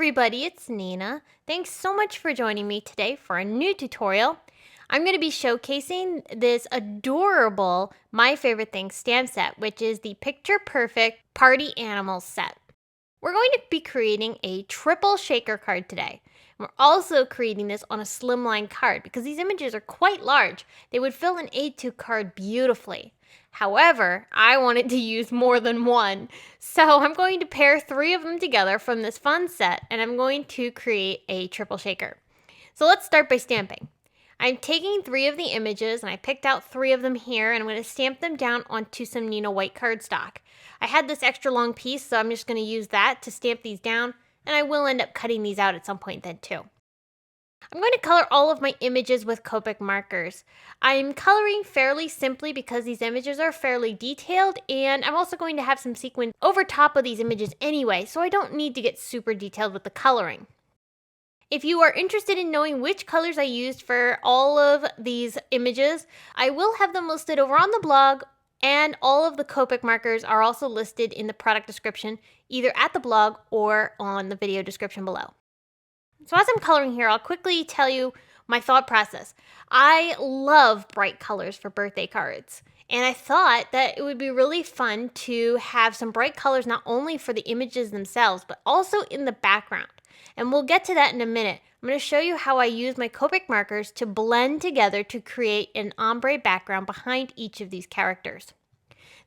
everybody, it's Neenah. Thanks so much for joining me today for a new tutorial. I'm going to be showcasing this adorable My Favorite Things stamp set, which is the Picture Perfect Party Animals set. We're going to be creating a triple shaker card today. We're also creating this on a slimline card because these images are quite large. They would fill an A2 card beautifully. However, I wanted to use more than one, so I'm going to pair 3 of them together from this fun set, and I'm going to create a triple shaker. So let's start by stamping. I'm taking 3 of the images, and I picked out 3 of them here, and I'm going to stamp them down onto some Neenah white cardstock. I had this extra long piece, so I'm just going to use that to stamp these down, and I will end up cutting these out at some point then too. I'm going to color all of my images with Copic markers. I'm coloring fairly simply because these images are fairly detailed, and I'm also going to have some sequins over top of these images anyway, so I don't need to get super detailed with the coloring. If you are interested in knowing which colors I used for all of these images, I will have them listed over on the blog, and all of the Copic markers are also listed in the product description, either at the blog or on the video description below. So as I'm coloring here, I'll quickly tell you my thought process. I love bright colors for birthday cards, and I thought that it would be really fun to have some bright colors not only for the images themselves, but also in the background. And we'll get to that in a minute. I'm going to show you how I use my Copic markers to blend together to create an ombre background behind each of these characters.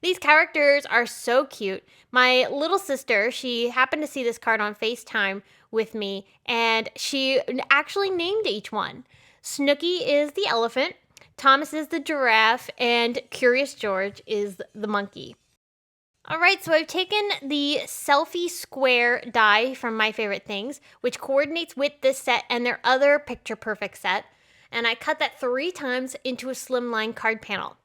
These characters are so cute. My little sister, she happened to see this card on FaceTime with me, and she actually named each one. Snooky is the elephant, Thomas is the giraffe, and Curious George is the monkey. Alright, so I've taken the SELFIE square die from My Favorite Things, which coordinates with this set and their other Picture Perfect set, and I cut that 3 times into a slimline card panel.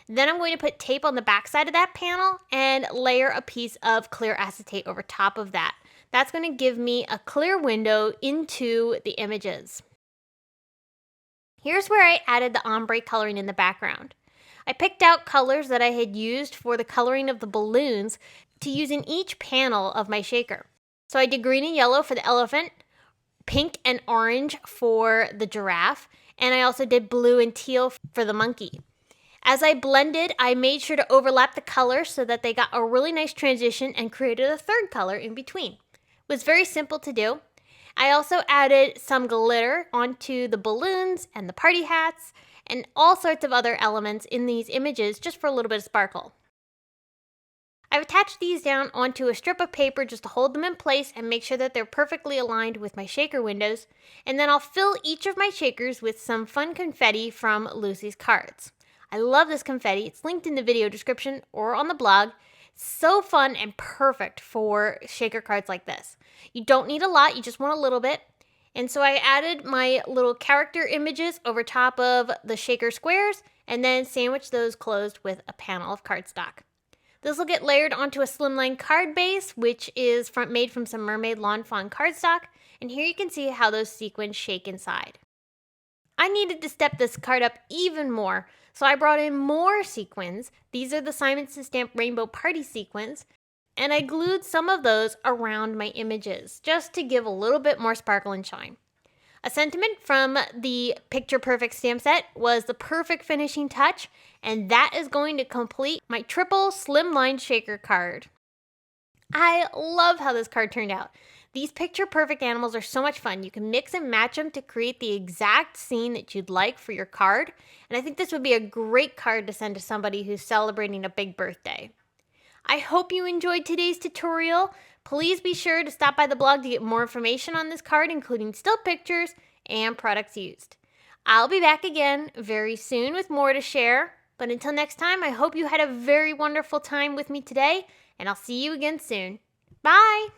Then I'm going to put tape on the back side of that panel and layer a piece of clear acetate over top of that. That's going to give me a clear window into the images. Here's where I added the ombre coloring in the background. I picked out colors that I had used for the coloring of the balloons to use in each panel of my shaker. So I did green and yellow for the elephant, pink and orange for the giraffe, and I also did blue and teal for the monkey. As I blended, I made sure to overlap the colors so that they got a really nice transition and created a third color in between. It was very simple to do. I also added some glitter onto the balloons and the party hats and all sorts of other elements in these images just for a little bit of sparkle. I've attached these down onto a strip of paper just to hold them in place and make sure that they're perfectly aligned with my shaker windows, and then I'll fill each of my shakers with some fun confetti from Lucy's cards. I love this confetti. It's linked in the video description or on the blog. So fun and perfect for shaker cards like this. You don't need a lot, you just want a little bit. And so I added my little character images over top of the shaker squares and then sandwiched those closed with a panel of cardstock. This will get layered onto a slimline card base, which is made from some MERMAID Lawn Fawn cardstock. And here you can see how those sequins shake inside. I needed to step this card up even more, so I brought in more sequins. These are the Simon Says Stamp Rainbow Party sequins, and I glued some of those around my images, just to give a little bit more sparkle and shine. A sentiment from the Picture Perfect stamp set was the perfect finishing touch, and that is going to complete my triple slimline shaker card. I love how this card turned out. These Picture Perfect animals are so much fun. You can mix and match them to create the exact scene that you'd like for your card. And I think this would be a great card to send to somebody who's celebrating a big birthday. I hope you enjoyed today's tutorial. Please be sure to stop by the blog to get more information on this card, including still pictures and products used. I'll be back again very soon with more to share. But until next time, I hope you had a very wonderful time with me today, and I'll see you again soon. Bye!